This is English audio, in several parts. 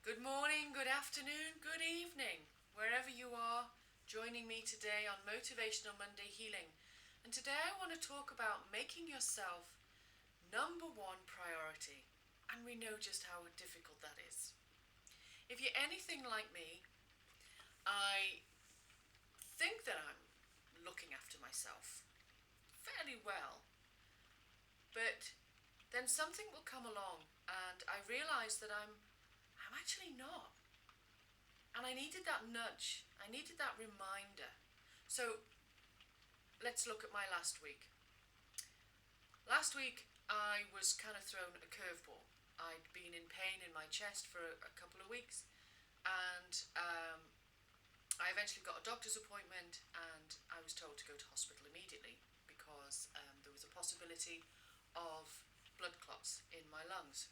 Good morning, good afternoon, good evening, wherever you are joining me today on Motivational Monday Healing. And today I want to talk about making yourself number one priority. And we know just how difficult that is. If you're anything like me, I think that I'm looking after myself fairly well. But then something will come along and I realise that I'm actually not. And I needed that nudge. I needed that reminder. So let's look at my last week. Last week I was kind of thrown a curveball. I'd been in pain in my chest for a couple of weeks, and I eventually got a doctor's appointment, and I was told to go to hospital immediately because there was a possibility of blood clots in my lungs.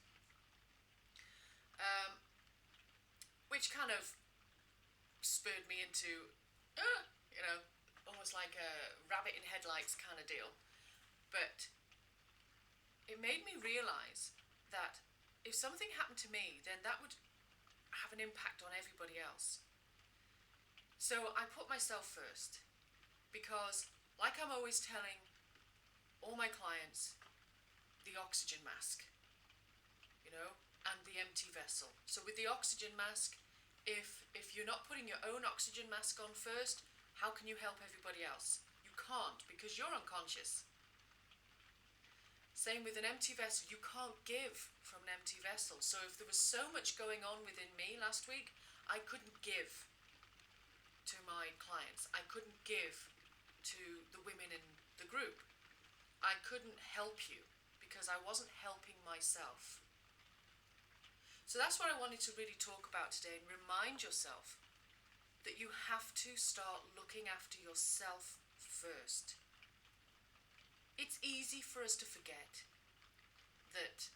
Which kind of spurred me into, almost like a rabbit in headlights kind of deal. But it made me realise that if something happened to me, then that would have an impact on everybody else. So I put myself first because, like I'm always telling all my clients, the oxygen mask, and the empty vessel. So with the oxygen mask, if you're not putting your own oxygen mask on first, how can you help everybody else? You can't, because you're unconscious. Same with an empty vessel. You can't give from an empty vessel. So if there was so much going on within me last week, I couldn't give to my clients. I couldn't give to the women in the group. I couldn't help you because I wasn't helping myself. So that's what I wanted to really talk about today, and remind yourself that you have to start looking after yourself first. It's easy for us to forget that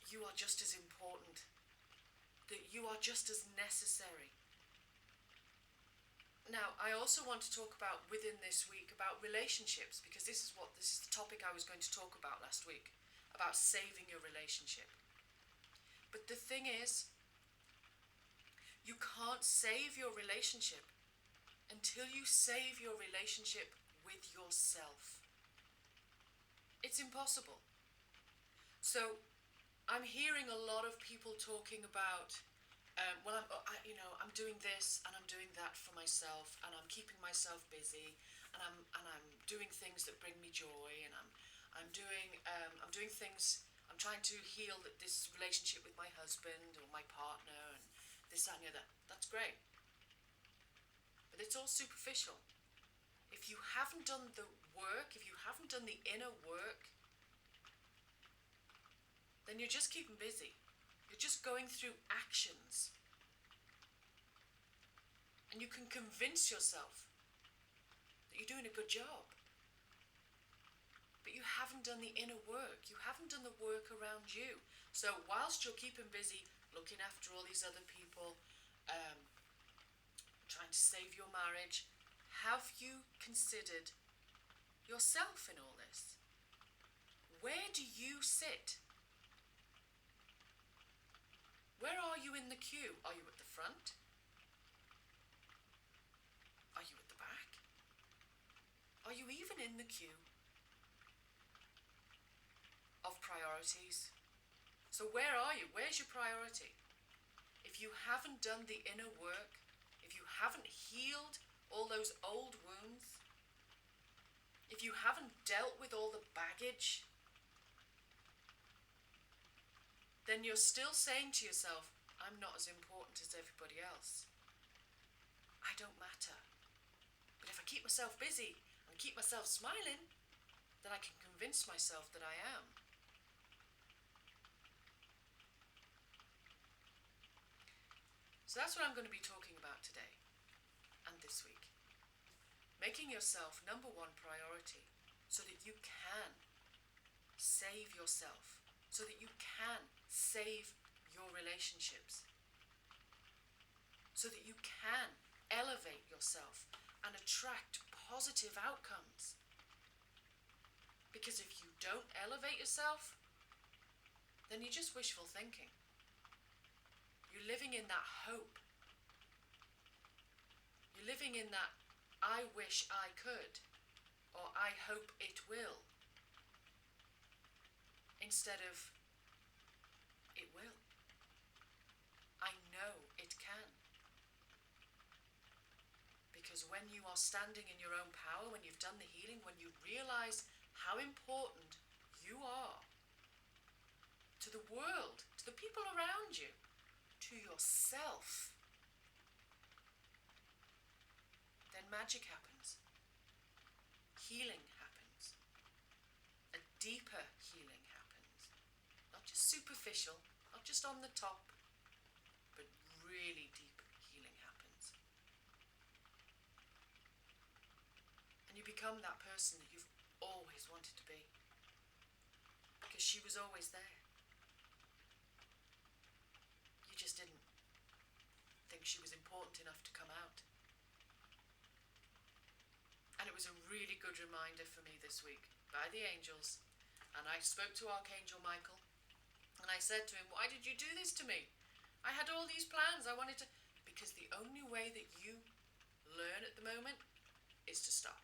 you are just as important, that you are just as necessary. Now, I also want to talk about within this week about relationships, because this is the topic I was going to talk about last week, about saving your relationship. But the thing is, you can't save your relationship until you save your relationship with yourself. It's impossible. So I'm hearing a lot of people talking about, I'm doing this and I'm doing that for myself, and I'm keeping myself busy, and I'm doing things that bring me joy, and I'm doing things. I'm trying to heal this relationship with my husband or my partner, and this, that, and the other. That's great. But it's all superficial. If you haven't done the work, if you haven't done the inner work, then you're just keeping busy. You're just going through actions. And you can convince yourself that you're doing a good job. But you haven't done the inner work. You haven't done the work around you. So whilst you're keeping busy looking after all these other people, trying to save your marriage, have you considered yourself in all this? Where do you sit? Where are you in the queue? Are you at the front? Are you at the back? Are you even in the queue of priorities? So where are you? Where's your priority? If you haven't done the inner work, if you haven't healed all those old wounds, if you haven't dealt with all the baggage, then you're still saying to yourself, I'm not as important as everybody else. I don't matter. But if I keep myself busy and keep myself smiling, then I can convince myself that I am. So that's what I'm going to be talking about today and this week. Making yourself number one priority so that you can save yourself, so that you can save your relationships, so that you can elevate yourself and attract positive outcomes. Because if you don't elevate yourself, then you're just wishful thinking. You're living in that hope. You're living in that I wish I could, or I hope it will, instead of it will. I know it can. Because when you are standing in your own power, when you've done the healing, when you realize how important you are to the world, to the people around you, to yourself, then magic happens. Healing happens. A deeper healing happens. Not just superficial, not just on the top, but really deep healing happens. And you become that person that you've always wanted to be. Because she was always there. You just didn't think she was important enough to come out. And it was a really good reminder for me this week by the angels. And I spoke to Archangel Michael and I said to him, why did you do this to me? I had all these plans. I wanted to... Because the only way that you learn at the moment is to stop.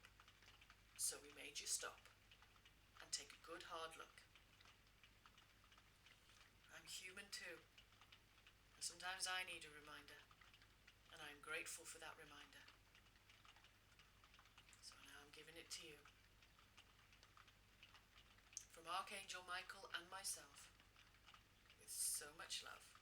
So we made you stop and take a good hard look. I'm human too. And sometimes I need a reminder. And I'm grateful for that reminder. So now I'm giving it to you. From Archangel Michael and myself, with so much love.